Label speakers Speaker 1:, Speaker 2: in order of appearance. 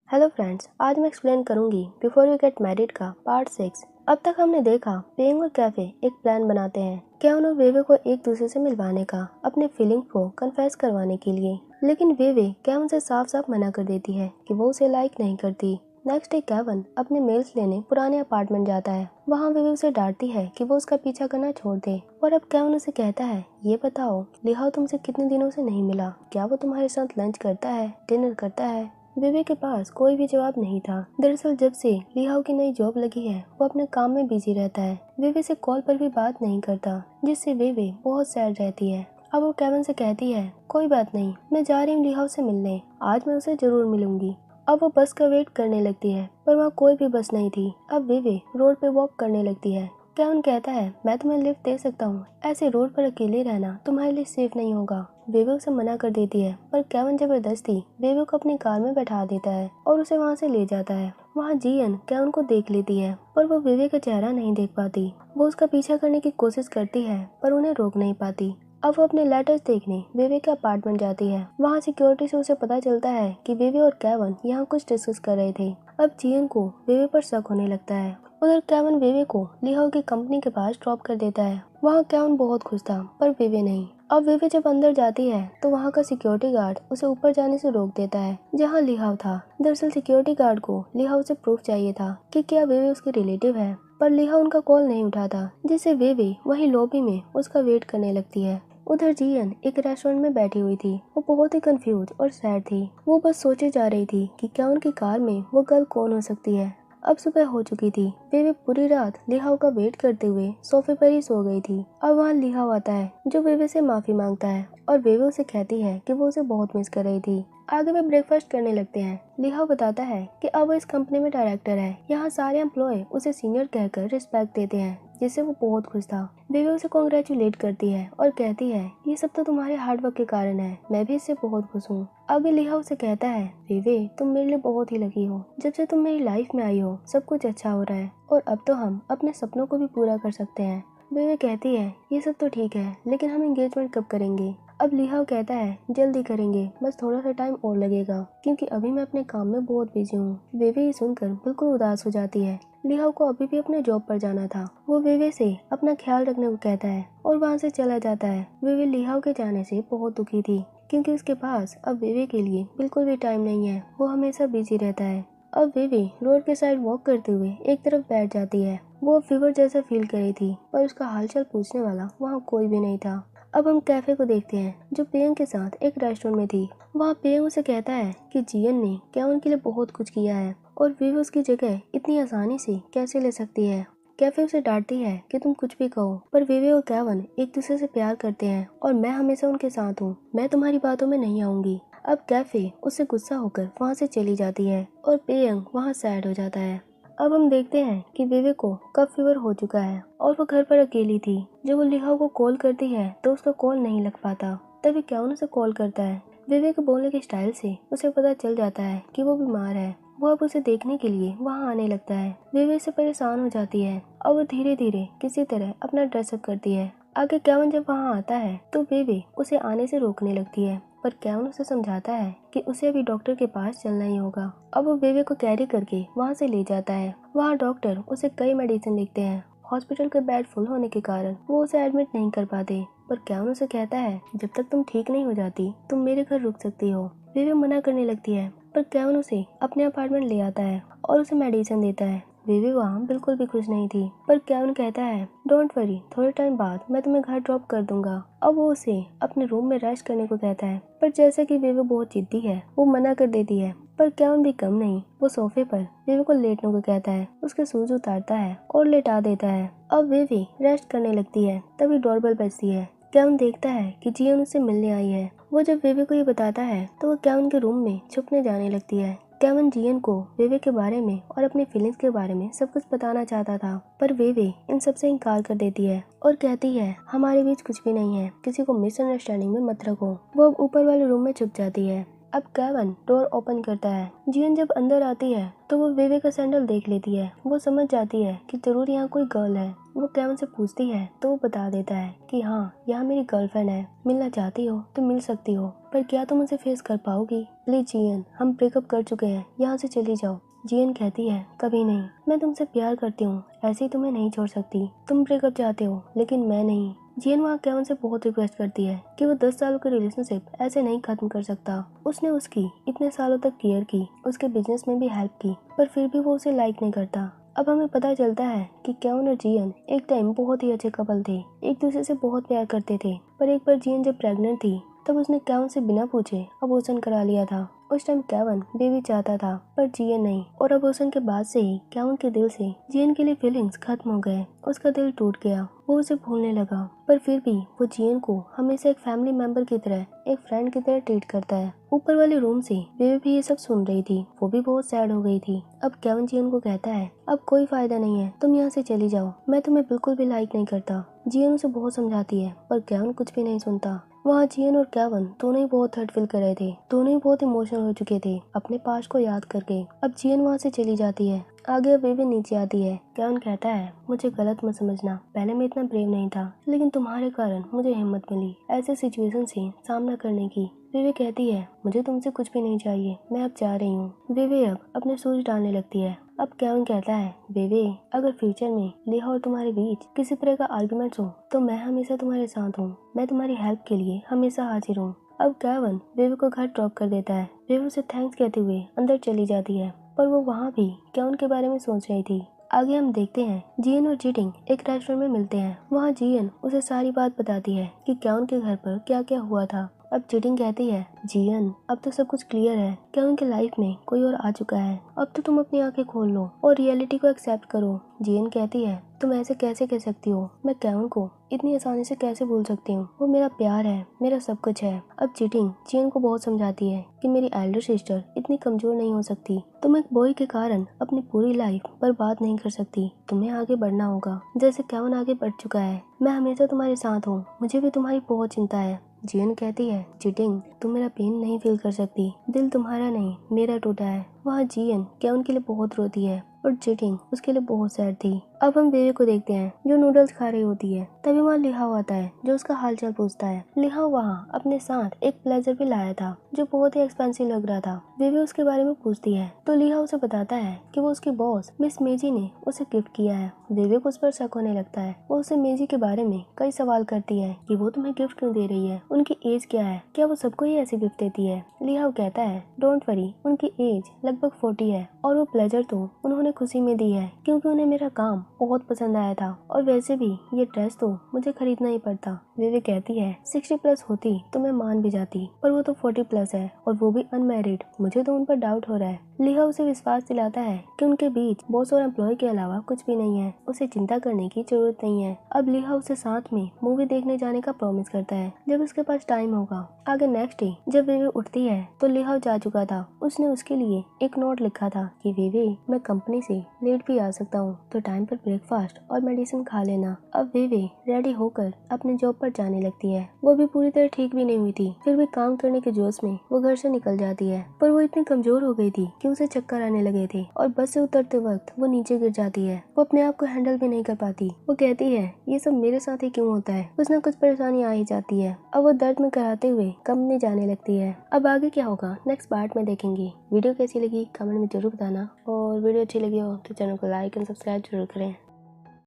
Speaker 1: Hello friends, आज मैं explain करूंगी बिफोर वी गेट मैरिड का पार्ट 6। अब तक हमने देखा पेंग और कैफे एक प्लान बनाते हैं केवन और वेवे को एक दूसरे से मिलवाने का, अपने फीलिंग्स को कन्फेस करवाने के लिए। लेकिन वेवे केवन से साफ साफ मना कर देती है कि वो उसे लाइक नहीं करती। नेक्स्ट डे केवन अपने मेल्स लेने पुराने अपार्टमेंट जाता है। वहाँ वेवे उसे डांटती है कि वो उसका पीछा करना छोड़ दे। और अब केवन उसे कहता है, ये बताओ लिहाओ तुमसे कितने दिनों से नहीं मिला, क्या वो तुम्हारे साथ लंच करता है, डिनर करता है? वेवे के पास कोई भी जवाब नहीं था। दरअसल जब से लिहाओ की नई जॉब लगी है वो अपने काम में बिजी रहता है। वेवे से कॉल पर भी बात नहीं करता, जिससे वेवे बहुत सैड रहती है। अब वो केवन से कहती है, कोई बात नहीं, मैं जा रही हूँ लिहाओ से मिलने, आज मैं उसे जरूर मिलूंगी। अब वो बस का वेट करने लगती है पर वहाँ कोई भी बस नहीं थी। अब वेवे रोड पे वॉक करने लगती है। केवन कहता है, मैं तुम्हें लिफ्ट दे सकता हूँ, ऐसे रोड पर अकेले रहना तुम्हारे लिए सेफ नहीं होगा। वेवे उसे मना कर देती है पर केवन जबरदस्ती वेवे को अपनी कार में बैठा देता है और उसे वहाँ से ले जाता है। वहाँ जियन केवन को देख लेती है पर वो वेवे का चेहरा नहीं देख पाती। वो उसका पीछा करने की कोशिश करती है पर उन्हें रोक नहीं पाती। अब वो अपने लेटर्स देखने वेवे के अपार्टमेंट जाती है। वहाँ सिक्योरिटी से उसे पता चलता है कि वेवे और केवन यहाँ कुछ डिस्कस कर रहे थे। अब जियन को वेवे पर शक होने लगता है। उधर केवन वेवे को लिहाओ की कंपनी के पास ड्रॉप कर देता है। वहाँ केवन बहुत खुश था पर वेवे नहीं। अब वेवे जब अंदर जाती है तो वहाँ का सिक्योरिटी गार्ड उसे ऊपर जाने से रोक देता है जहाँ लिहाओ था। दरअसल सिक्योरिटी गार्ड को लिहाओ से प्रूफ चाहिए था कि क्या वेवे उसके रिलेटिव है, पर लिहाओ उनका कॉल नहीं उठाता, जिससे वेवे वहीं लॉबी में उसका वेट करने लगती है। उधर जियन एक रेस्टोरेंट में बैठी हुई थी। वो बहुत ही कंफ्यूज और सैड थी। वो बस सोचे जा रही थी कि क्या उनकी कार में वो गर्ल कौन हो सकती है। अब सुबह हो चुकी थी। वेवे पूरी रात लिहाओ का वेट करते हुए सोफे पर ही सो गई थी। अब वहाँ लिहाओ आता है जो वेवे से माफी मांगता है और वेवे उसे कहती है कि वो उसे बहुत मिस कर रही थी। आगे वे ब्रेकफास्ट करने लगते हैं। लिहाओ बताता है कि अब वो इस कंपनी में डायरेक्टर है। यहाँ सारे एम्प्लॉय उसे सीनियर कहकर रिस्पेक्ट देते हैं, जिससे वो बहुत खुश था। वेवे उसे कॉन्ग्रेचुलेट करती है और कहती है, ये सब तो तुम्हारे हार्डवर्क के कारण है, मैं भी इससे बहुत खुश हूँ। आगे लिहाओ उसे कहता है, वेवे तुम मेरे लिए बहुत ही लकी हो, जब से तुम मेरी लाइफ में आई हो सब कुछ अच्छा हो रहा है और अब तो हम अपने सपनों को भी पूरा कर सकते हैं। वेवे कहती है, ये सब तो ठीक है लेकिन हम एंगेजमेंट कब करेंगे? अब लिहाओ कहता है, जल्दी करेंगे, बस थोड़ा सा टाइम और लगेगा क्योंकि अभी मैं अपने काम में बहुत बिजी हूँ। वेवे ये सुनकर बिल्कुल उदास हो जाती है। लिहाओ को अभी भी अपने जॉब पर जाना था। वो वेवे से अपना ख्याल रखने को कहता है और वहाँ से चला जाता है। वेवे लिहाओ के जाने से बहुत दुखी थी क्योंकि उसके पास अब वेवे के लिए बिल्कुल भी टाइम नहीं है। वो हमेशा बिजी रहता है। अब वेवे रोड के साइड वॉक करते हुए एक तरफ बैठ जाती है। वो फीवर जैसा फील कर रही थी पर उसका हालचाल पूछने वाला वहाँ कोई भी नहीं था। अब हम कैफे को देखते हैं जो पेयंग के साथ एक रेस्टोरेंट में थी। वहाँ पेयंग उसे कहता है कि जियन ने क्या उनके लिए बहुत कुछ किया है और वेवे उसकी जगह इतनी आसानी से कैसे ले सकती है। कैफे उसे डांटती है कि तुम कुछ भी कहो, पर वेवे और केवन एक दूसरे से प्यार करते हैं और मैं हमेशा उनके साथ हूँ, मैं तुम्हारी बातों में नहीं आऊंगी। अब कैफे उससे गुस्सा होकर वहाँ से चली जाती है और पेयंग वहाँ सैड हो जाता है। अब हम देखते हैं कि वेवे को कब फीवर हो चुका है और वो घर पर अकेली थी। जब वो लिहाओ को कॉल करती है तो उसका कॉल नहीं लग पाता। तभी केवन उसे कॉल करता है। वेवे के बोलने के स्टाइल से उसे पता चल जाता है कि वो बीमार है। वो अब उसे देखने के लिए वहाँ आने लगता है। वेवे से परेशान हो जाती है और वो धीरे धीरे किसी तरह अपना ड्रेसअप करती है। आगे केवन जब वहाँ आता है तो वेवे उसे आने से रोकने लगती है, पर केवन उसे समझाता है कि उसे अभी डॉक्टर के पास चलना ही होगा। अब वो वेवे को कैरी करके वहाँ से ले जाता है। वहाँ डॉक्टर उसे कई मेडिसिन लिखते हैं। हॉस्पिटल के बेड फुल होने के कारण वो उसे एडमिट नहीं कर पाते, पर केवन उसे कहता है, जब तक तुम ठीक नहीं हो जाती तुम मेरे घर रुक सकती हो। वेवे मना करने लगती है पर केवन उसे अपने अपार्टमेंट ले आता है और उसे मेडिसिन देता है। वेवे वहाँ बिल्कुल भी खुश नहीं थी, पर केवन कहता है, डोंट वरी, थोड़े टाइम बाद मैं तुम्हें घर ड्रॉप कर दूंगा। अब वो उसे अपने रूम में रेस्ट करने को कहता है, पर जैसा कि वेवे बहुत जिद्दी है वो मना कर देती है। पर केवन भी कम नहीं, वो सोफे पर वेवे को लेटने को कहता है, उसके शूज उतारता है और लेटा देता है। अब वेवे रेस्ट करने लगती है तभी डोरबेल बजती है। केवन देखता है कि जियन उससे मिलने आई है। वो जब वेवे को ये बताता है तो वो केवन के रूम में छुपने जाने लगती है। केवन जियन को वेवे के बारे में और अपने फीलिंग्स के बारे में सब कुछ बताना चाहता था, पर वेवे इन सब से इनकार कर देती है और कहती है, हमारे बीच कुछ भी नहीं है, किसी को मिसअंडरस्टैंडिंग में मत रखो। वो अब ऊपर वाले रूम में छुप जाती है। अब केविन डोर ओपन करता है। जियन जब अंदर आती है तो वो वेवे का सैंडल देख लेती है। वो समझ जाती है कि जरूर यहाँ कोई गर्ल है। वो केविन से पूछती है तो वो बता देता है कि हाँ, यहाँ मेरी गर्लफ्रेंड है, मिलना चाहती हो तो मिल सकती हो, पर क्या तुम उसे फेस कर पाओगी? प्लीज जियन, हम ब्रेकअप कर चुके हैं, यहाँ से चली जाओ। जियन कहती है कभी नहीं, मैं तुमसे प्यार करती हूँ, ऐसे ही तुम्हें नहीं छोड़ सकती। तुम ब्रेकअप चाहते हो लेकिन मैं नहीं। जियन वहाँ केविन से बहुत रिक्वेस्ट करती है कि वो 10 सालों का रिलेशनशिप ऐसे नहीं खत्म कर सकता। उसने उसकी इतने सालों तक केयर की, उसके बिजनेस में भी हेल्प की, पर फिर भी वो उसे लाइक नहीं करता। अब हमें पता चलता है कि केविन और जियन एक टाइम बहुत ही अच्छे कपल थे, एक दूसरे से बहुत प्यार करते थे। पर एक बार जियन जब प्रेग्नेंट थी तब उसने केविन से बिना पूछे अबॉर्शन करा लिया था। उस टाइम केविन बेबी चाहता था पर जियन नहीं, और अबॉर्शन के बाद से ही केविन के दिल से जियन के लिए फीलिंग्स खत्म हो गए। उसका दिल टूट गया, वो उसे भूलने लगा, पर फिर भी वो जियन को हमेशा एक फैमिली मेंबर की तरह, एक फ्रेंड की तरह ट्रीट करता है। ऊपर वाले रूम से बेबी भी ये सब सुन रही थी, वो भी बहुत सैड हो गई थी। अब केविन जियन को कहता है अब कोई फायदा नहीं है, तुम यहाँ से चली जाओ, मैं तुम्हें बिल्कुल भी लाइक नहीं करता। जियन उसे बहुत समझाती है पर केविन कुछ भी नहीं सुनता। वहाँ जियन और केविन दोनों ही बहुत हर्ट फील कर रहे थे, दोनों ही बहुत इमोशनल हो चुके थे अपने पास्ट को याद करके। अब जियन वहाँ से चली जाती है। आगे अब बेबी नीचे आती है। केविन कहता है मुझे गलत मत समझना, पहले मैं इतना ब्रेव नहीं था, लेकिन तुम्हारे कारण मुझे हिम्मत मिली ऐसे सिचुएशन से सामना करने की। बेबी कहती है मुझे तुमसे कुछ भी नहीं चाहिए, मैं अब जा रही हूँ। बेबी अब अपने सोच डालने लगती है। अब केविन कहता है बेबी, अगर फ्यूचर में लेहा और तुम्हारे बीच किसी तरह का आर्गुमेंट हो तो मैं हमेशा तुम्हारे साथ हूँ, मैं तुम्हारी हेल्प के लिए हमेशा हाजिर हूँ। अब केविन बेबी को घर ड्रॉप कर देता है। बेबी उसे थैंक्स कहते हुए अंदर चली जाती है, पर वो वहाँ भी केविन के बारे में सोच रही थी। आगे हम देखते हैं जियन और जीटिंग एक रेस्टोरेंट में मिलते हैं। वहाँ जियन उसे सारी बात बताती है कि केविन के घर पर क्या क्या हुआ था। अब जीटिंग कहती है जियन, अब तो सब कुछ क्लियर है, केविन की लाइफ में कोई और आ चुका है, अब तो तुम अपनी आंखें खोल लो और रियलिटी को एक्सेप्ट करो। जियन कहती है तुम ऐसे कैसे कह सकती हो, मैं केविन को इतनी आसानी से कैसे भूल सकती हूँ, वो मेरा प्यार है, मेरा सब कुछ है। अब जीटिंग जियन को बहुत समझाती है कि मेरी एल्डर सिस्टर इतनी कमजोर नहीं हो सकती, तुम एक बॉय के कारण अपनी पूरी लाइफ बर्बाद नहीं कर सकती, तुम्हें आगे बढ़ना होगा जैसे केविन आगे बढ़ चुका है। मैं हमेशा तुम्हारे साथ हूँ, मुझे भी तुम्हारी बहुत चिंता है। जियन कहती है जीटिंग, तुम मेरा पेन नहीं फील कर सकती, दिल तुम्हारा नहीं मेरा टूटा है। वहाँ जियन केविन के लिए बहुत रोती है और जीटिंग उसके लिए बहुत सैड थी। अब हम बेबी को देखते हैं जो नूडल्स खा रही होती है। तभी वहाँ लिहाओ आता है जो उसका हालचाल पूछता है। लिहाओ वहाँ अपने साथ एक प्लेजर भी लाया था जो बहुत ही एक्सपेंसिव लग रहा था। बेबी उसके बारे में पूछती है तो लिहाओ उसे बताता है कि वो उसकी बॉस मिस मेजी ने उसे गिफ्ट किया है। बेबी को उस पर शक होने लगता है। वो उसे मेजी के बारे में कई सवाल करती है कि वो तुम्हें गिफ्ट क्यों दे रही है, उनकी एज क्या है, क्या वो सबको ही ऐसे गिफ्ट देती है। लिहाओ कहता है डोंट वरी, उनकी एज लगभग 40 है और वो प्लेजर तो उन्होंने खुशी में दी है क्योंकि उन्हें मेरा काम बहुत पसंद आया था, और वैसे भी ये ड्रेस तो मुझे खरीदना ही पड़ता। बेबी कहती है 60 प्लस होती तो मैं मान भी जाती, पर वो तो 40 प्लस है और वो भी अनमैरिड, मुझे तो उन पर डाउट हो रहा है। लिहाओ उसे विश्वास दिलाता है कि उनके बीच बॉस और एम्प्लॉय के अलावा कुछ भी नहीं है, उसे चिंता करने की जरूरत नहीं है। अब लिहाओ उसे साथ में मूवी देखने जाने का प्रॉमिस करता है जब उसके पास टाइम होगा। आगे नेक्स्ट डे जब बेबी उठती है तो लिहाओ जा चुका था। उसने उसके लिए एक नोट लिखा था कि बेबी, मैं कंपनी से लेट भी आ सकता हूँ तो टाइम पर ब्रेकफास्ट और मेडिसिन खा लेना। अब बेबी रेडी होकर अपने जॉब पर जाने लगती है। वो भी पूरी तरह ठीक भी नहीं हुई थी, फिर भी काम करने के जोश में वो घर से निकल जाती है, पर वो इतनी कमजोर हो गई थी कि उसे चक्कर आने लगे थे और बस से उतरते वक्त वो नीचे गिर जाती है। वो अपने आप को हैंडल भी नहीं कर पाती। वो कहती है ये सब मेरे साथ ही क्यों होता है, कुछ न कुछ परेशानी आ ही जाती है। अब वो दर्द में कराते हुए कंपनी जाने लगती है। अब आगे क्या होगा नेक्स्ट पार्ट में देखेंगे। वीडियो कैसी लगी कमेंट में जरूर बताना, और वीडियो अच्छी लगी हो तो चैनल को लाइक एंड सब्सक्राइब जरूर करें।